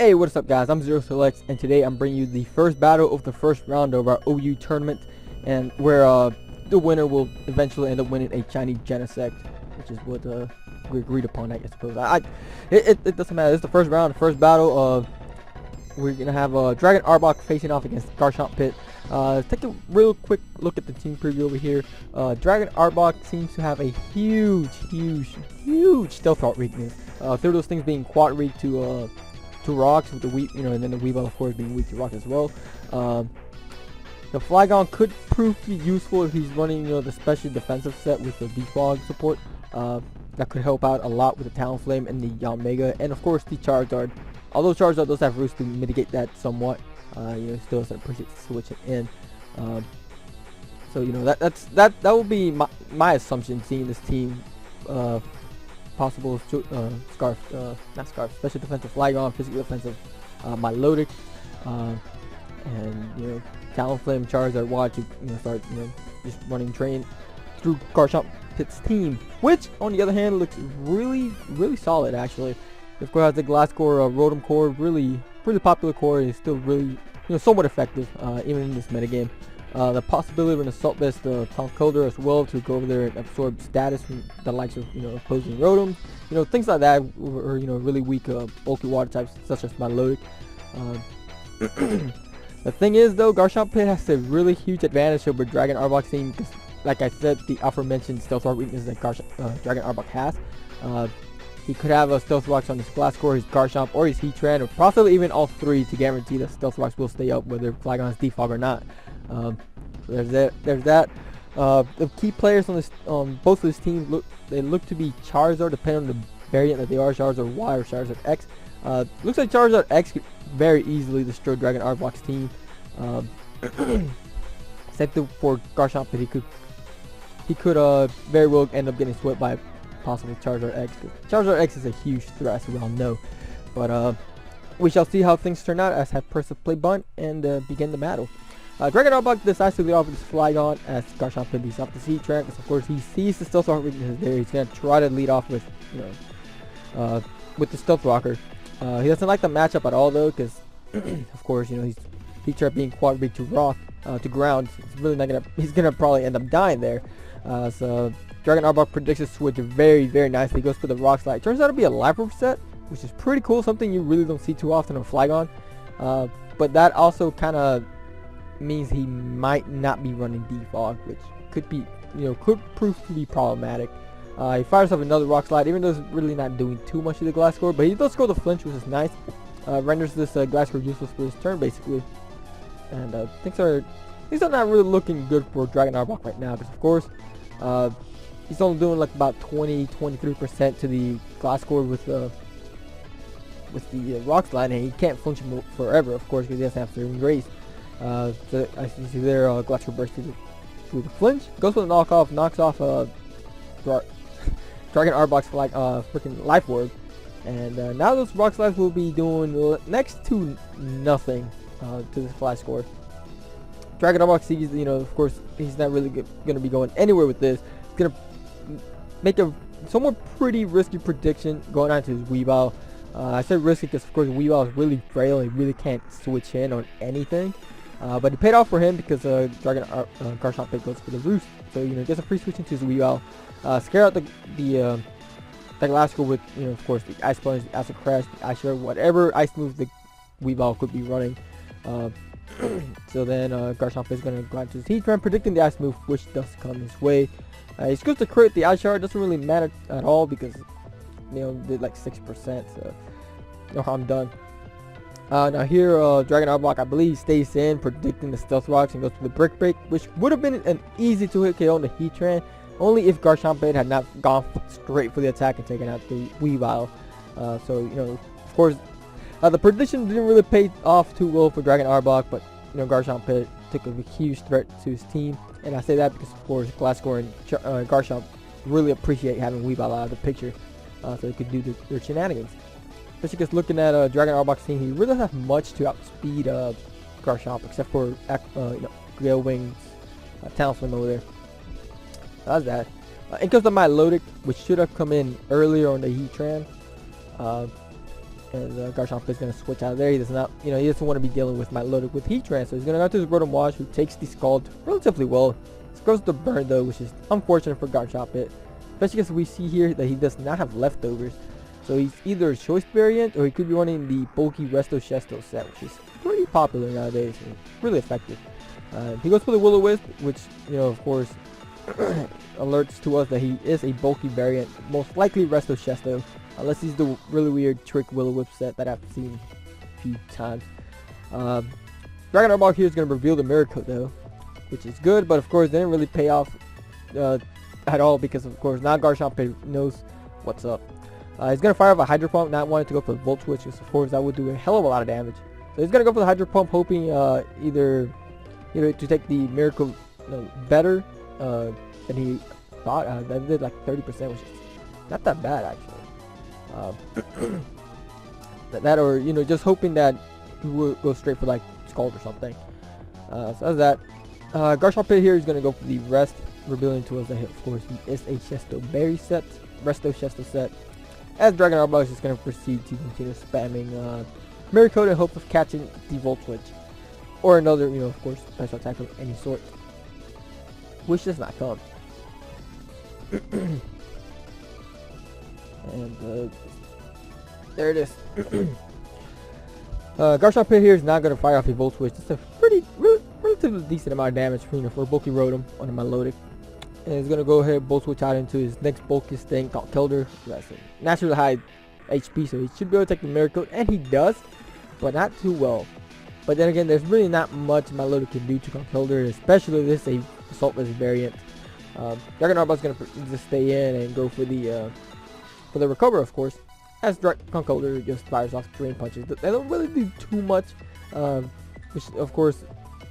Hey, what's up guys, I'm Zero Selects, and today I'm bringing you the first battle of the first round of our OU tournament, and where the winner will eventually end up winning a Chinese Genesect, which is what we agreed upon, I suppose. It doesn't matter. It's the first round, the first battle. We're going to have DragonArbock facing off against GarchompPit. Take a real quick look at the team preview over here. DragonArbock seems to have a huge stealth art weakness. Through those things being quad weak to rocks with the and then the Weavile of course being weak to rock as well. The Flygon could prove to be useful if he's running the special defensive set with the defog support. That could help out a lot with the Talonflame and the Yanmega, and of course the Charizard. Although Charizard does have roots to mitigate that somewhat, still doesn't appreciate switching in. So that will be my assumption, seeing this team. Possible special defensive Flygon, physical defensive Milotic, and Talonflame, Charizard, watch start just running train through GarchompPit's team, which on the other hand looks really solid actually. Of course, has the Glass Core, Rotom Core, really popular core, is still really somewhat effective even in this metagame. The possibility of an Assault Vest, Conkeldurr as well, to go over there and absorb status from the likes of opposing Rotoms, things like that, or really weak bulky water types such as Milotic. The thing is though, GarchompPit has a really huge advantage over DragonArbock's team because, like I said, the aforementioned stealth rock weaknesses that DragonArbock has. He could have a Stealth Rocks on his Glass Core, his Garchomp, or his Heatran, or possibly even all three to guarantee that Stealth Rocks will stay up whether Flygon has defog or not. There's that. The key players on both of his teams look to be Charizard, depending on the variant that they are, Charizard Y or Charizard X. Looks like Charizard X could very easily destroy DragonArbock's team. Except for GarchompPit, he could very well end up getting swept by possible Charizard X. Charizard X is a huge threat, as we all know. But we shall see how things turn out as I press the play button and begin the battle. DragonArbock decides to lead off with his Flygon as GarchompPit leads off the Heatran, because of course he sees the Stealth Rock weakness there. He's gonna try to lead off with with the Stealth Rocker. He doesn't like the matchup at all though, because of course he's Heatran being quad weak to rock to ground. It's really not gonna. He's gonna probably end up dying there. So DragonArbock predicts a switch very nicely. He goes for the Rock Slide. Turns out to be a Life Orb set, which is pretty cool. Something you really don't see too often on Flygon. But that also kind of means he might not be running defog, which could be could prove to be problematic. He fires up another Rock Slide, even though it's really not doing too much of the Glass Core, but he does score the flinch, which is nice. Renders this Glass Core useless for his turn basically, and things are not really looking good for DragonArbock right now, because of course he's only doing like about 23% to the Glass Core with the Rock Slide, and he can't flinch him forever, of course, because he doesn't have Serving Grace. So as you see there, Glass Core bursts through the flinch, goes for the knockoff, knocks off DragonArbock's freaking Life Orb, and now those Rock Slides will be doing next to nothing to this Glass Core. DragonArbock sees, of course, he's not really going to be going anywhere with this. He's going to make a somewhat pretty risky prediction going on to his Weavile. I said risky because, of course, Weavile is really frail and he really can't switch in on anything. But it paid off for him because GarchompPit goes for the Roost. So, gets a free switch into his Weavile. Scare out the Glass Core with, of course, the Ice Plunge, the Acid Crash, the Ice Shard, whatever ice move the Weavile could be running. So then GarchompPit is going to go into his Heatran, predicting the ice move, which does come his way. He's supposed to crit the Ice Shard, doesn't really matter at all because did like 6%, so no harm done. Now here DragonArbock, I believe, stays in, predicting the Stealth Rocks and goes for the Brick Break, which would have been an easy to hit KO on the Heatran, only if GarchompPit had not gone straight for the attack and taken out the Weavile. So of course, the prediction didn't really pay off too well for DragonArbock, but GarchompPit took a huge threat to his team, and I say that because of course Glass Core and Garchomp really appreciate having Weavile out of the picture, so they could do their shenanigans. Especially because looking at DragonArbock's team, he really doesn't have much to outspeed Garchomp, except for Gale Wings, Talonflame over there. That's that. In comes the Milotic, which should have come in earlier on the Heatran. And GarchompPit is going to switch out of there. He does not, he doesn't want to be dealing with Milotic with heat transfer. He's going to go to his Rotom Wash, who takes the Scald relatively well. Goes to burn though, which is unfortunate for GarchompPit, especially because we see here that he does not have leftovers. So he's either a choice variant or he could be running the bulky Resto Chesto set, which is pretty popular nowadays and really effective. He goes for the Will-O-Wisp, which of course alerts to us that he is a bulky variant, most likely Resto Chesto, unless he's the really weird trick Will-O-Wisp set that I've seen a few times. DragonArbock here is going to reveal the Mirror Coat though, which is good, but of course didn't really pay off at all, because of course now GarchompPit knows what's up. He's going to fire off a Hydro Pump, not wanting to go for the Volt Switch, because of course that would do a hell of a lot of damage. So he's going to go for the Hydro Pump, hoping either to take the Miracle better than he thought. That did like 30%, which is not that bad actually. That or just hoping that he will go straight for like Scald or something. So that's that. GarchompPit here is going to go for the rest, revealing to us that of course he is a Chesto Berry set, Resto Chesto set, as DragonArbock is just going to proceed to continue spamming Mirror Coat in hopes of catching the Volt Switch, or another, of course, special attack of any sort, which does not come. And there it is. GarchompPit here is not going to fire off a Volt Switch. It's a relatively decent amount of damage for a bulky Rotom on a Milotic. And he's going to go ahead and Volt Switch out into his next bulkiest thing called Kelder. That's a naturally high HP, so he should be able to take the Mirror Coat, and he does, but not too well. But then again, there's really not much Milotic can do to Conkeldurr, especially this a Assaultless variant. DragonArbock is going to just stay in and go for the Recover, of course, as Conkeldurr just fires off Drain Punches. They don't really do too much, which of course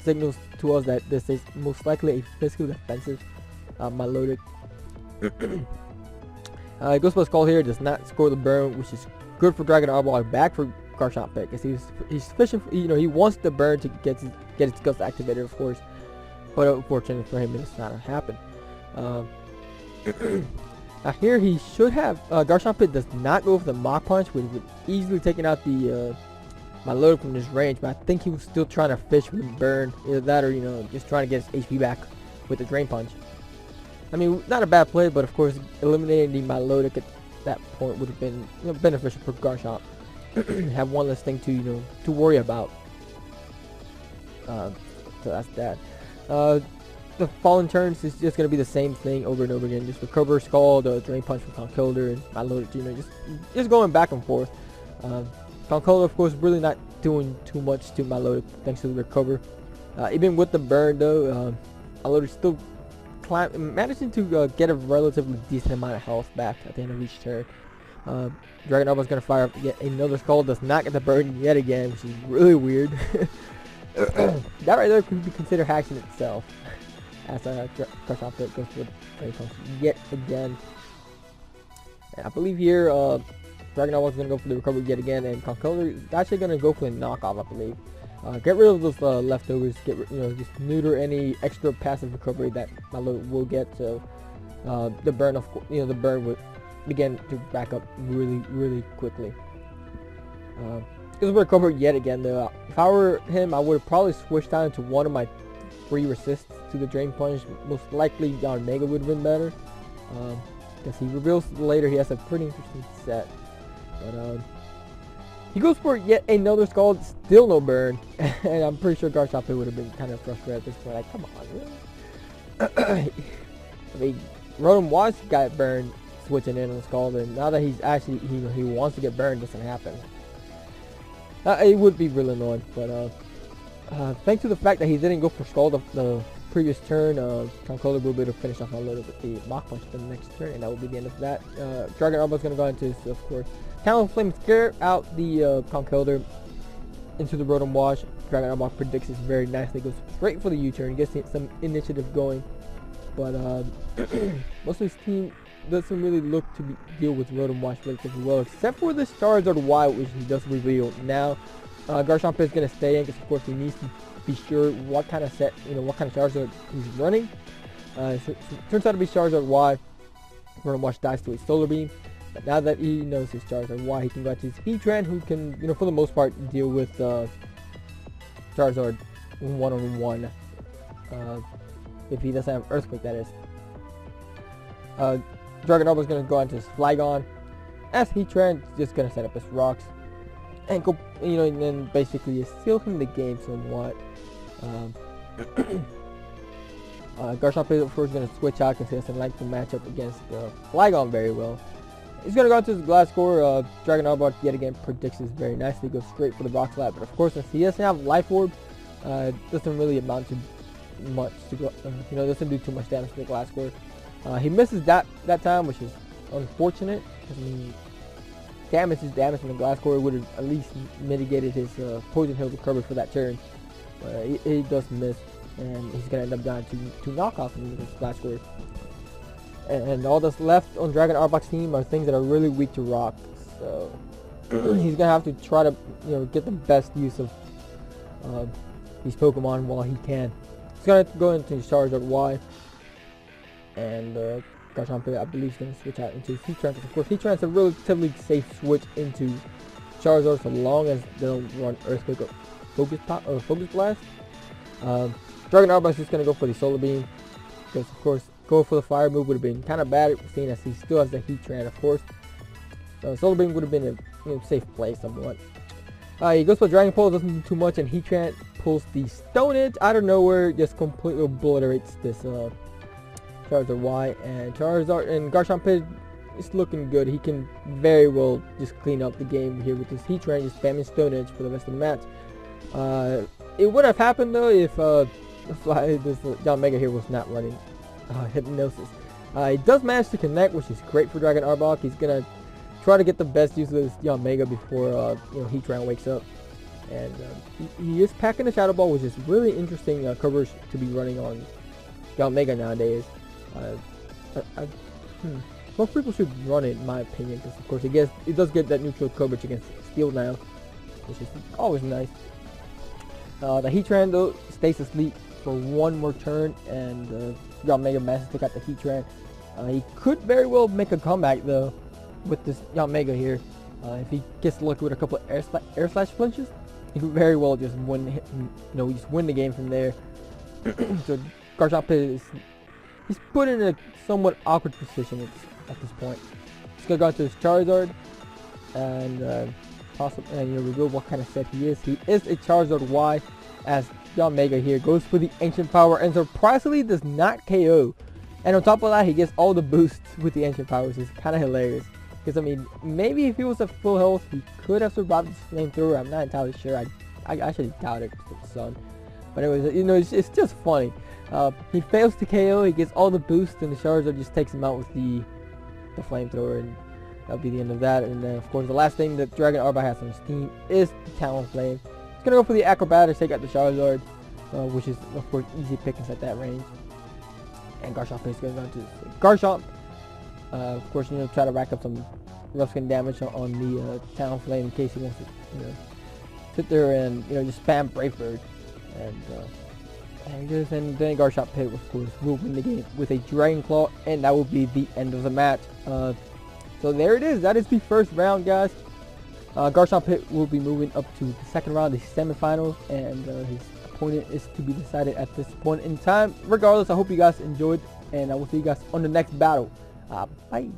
signals to us that this is most likely a physically defensive Milotic. Ghostbusters Call here does not score the burn, which is good for DragonArbock, back for GarchompPit, because he's sufficient. He wants the burn to get his Gust activated, of course, but unfortunately for him, it does not happen. Now here he should have GarchompPit does not go for the Mach Punch, which would easily taken out the Milotic from this range, but I think he was still trying to fish with the burn, either that or just trying to get his HP back with the Drain Punch. I mean, not a bad play, but of course eliminating the Milotic at that point would have been beneficial for Garchomp. Have one less thing to to worry about. So that's that. The following turns is just going to be the same thing over and over again. Just Recover, Scald, Drain Punch from Conkeldurr, and Milotic, just going back and forth. Conkeldurr, of course, really not doing too much to Milotic thanks to the Recover. Even with the burn, though, Milotic still managing to get a relatively decent amount of health back at the end of each turn. DragonArbock is going to fire up yet another Scald, does not get the burn yet again, which is really weird. That right there could be considered hacking itself. As GarchompPit goes for Drain Punch yet again. And I believe here DragonArbock is going to go for the Recovery yet again, and Conkeldurr is actually going to go for the knockoff, I believe. Get rid of those leftovers. Just neuter any extra passive recovery that Milotic will get. So the burn, of course, the burn would begin to back up really quickly. Because we recover yet again, though. If I were him, I would have probably switched out into one of my 3 resists to the Drain Punch. Most likely, Don Mega would have been better. Because he reveals later he has a pretty interesting set. But he goes for yet another Scald, still no burn, and I'm pretty sure GarchompPit would have been kind of frustrated at this point. Like, come on, really? I mean, Rotom was got burned switching in on Scald, and now that he's actually he wants to get burned, doesn't happen. It would be really annoying, but thanks to the fact that he didn't go for Scald the previous turn, Conkeldurr will be able to finish off Milotic with the Mach Punch for the next turn, and that will be the end of that. DragonArbock is going to go into, of course, Talon Flame, scare out the Conkeldurr into the Rotom Wash. DragonArbock predicts this very nicely, goes straight for the U-turn, gets some initiative going, but most of his team doesn't really look to deal with Rotom Wash relatively well, except for the Charizard Y, which he does reveal. Now, GarchompPit is going to stay in, because of course he needs to be sure what kind of set, what kind of Charizard he's running. So turns out to be Charizard Y. Rotom Wash dies to a Solar Beam. But now that he knows his Charizard Y, he can go to his Heatran, who can, for the most part, deal with Charizard one-on-one. If he doesn't have Earthquake, that is. DragonArbock is going to go into his Flygon. As Heatran, just going to set up his Rocks. And go, and then basically seal him the game somewhat. GarchompPit, of course, is going to switch out because he doesn't like to match up against Flygon very well. He's going to go into his Glass Core. DragonArbock yet again predicts this very nicely, goes straight for the Rock Slap. But of course, since he doesn't have Life Orb, doesn't really amount to much to go, doesn't do too much damage to the Glass Core. He misses that time, which is unfortunate. I mean, damage is damage from the Glass Core. Would have at least mitigated his Poison Hill recovery for that turn. But he does miss, and he's gonna end up dying to knockoff him with his Glass Core. And all that's left on DragonArbock's team are things that are really weak to Rock. So he's gonna have to try to get the best use of these Pokemon while he can. He's gonna go into Charizard Y, and GarchompPit, I believe, is gonna switch out into Heatran. Of course, Heatran's a relatively safe switch into Charizard so long as they don't run Earthquake or Focus Blast. DragonArbock is just gonna go for the Solar Beam because, of course, go for the Fire move would have been kind of bad, seeing as he still has the Heatran, of course. Solar Beam would have been a safe play somewhat. He goes for Dragon Pulse, doesn't do too much, and Heatran pulls the Stone Edge out of nowhere, just completely obliterates this Charizard Y, and GarchompPit is looking good. He can very well just clean up the game here with his Heatran, just spamming Stone Edge for the rest of the match. It would have happened though if this Mega here was not running Hypnosis. He does manage to connect, which is great for DragonArbock. He's gonna try to get the best use of this Mega before Heatran wakes up. And he is packing the Shadow Ball, which is really interesting coverage to be running on Mega nowadays. Most people should run it, in my opinion, because of course it does get that neutral coverage against Steel now, which is always nice. The Heatran though stays asleep for one more turn, and Mega manages to take out the Heatran. He could very well make a comeback though with this Mega here. If he gets lucky with a couple of air slash flinches, he could very well just win. Just win the game from there. So GarchompPit he's put in a somewhat awkward position at this point. He's gonna go into his Charizard and reveal what kind of set he is. He is a Charizard Y, as Mega here goes for the Ancient Power and surprisingly does not KO. And on top of that, he gets all the boosts with the Ancient Power, which is kind of hilarious. Because I mean, maybe if he was at full health, he could have survived this Flamethrower. I'm not entirely sure. I actually doubt it with the Sun. But anyways, it's just funny. He fails to KO, he gets all the boosts, and the Charizard just takes him out with the Flamethrower, and that'll be the end of that. And then, of course, the last thing that DragonArbock has on his team is the Talonflame. He's gonna go for the Acrobatics, take out the Charizard, which is, of course, easy pickings at that range. And GarchompPit is gonna go into Garchomp. Of course, try to rack up some rough skin damage on the Talonflame in case he wants to, sit there and just spam Brave Bird. And then GarchompPit, of course, will win the game with a Dragon Claw, and that will be the end of the match. So there it is. That is the first round, guys. GarchompPit will be moving up to the second round, the semifinals, and his opponent is to be decided at this point in time. Regardless, I hope you guys enjoyed, and I will see you guys on the next battle. Bye.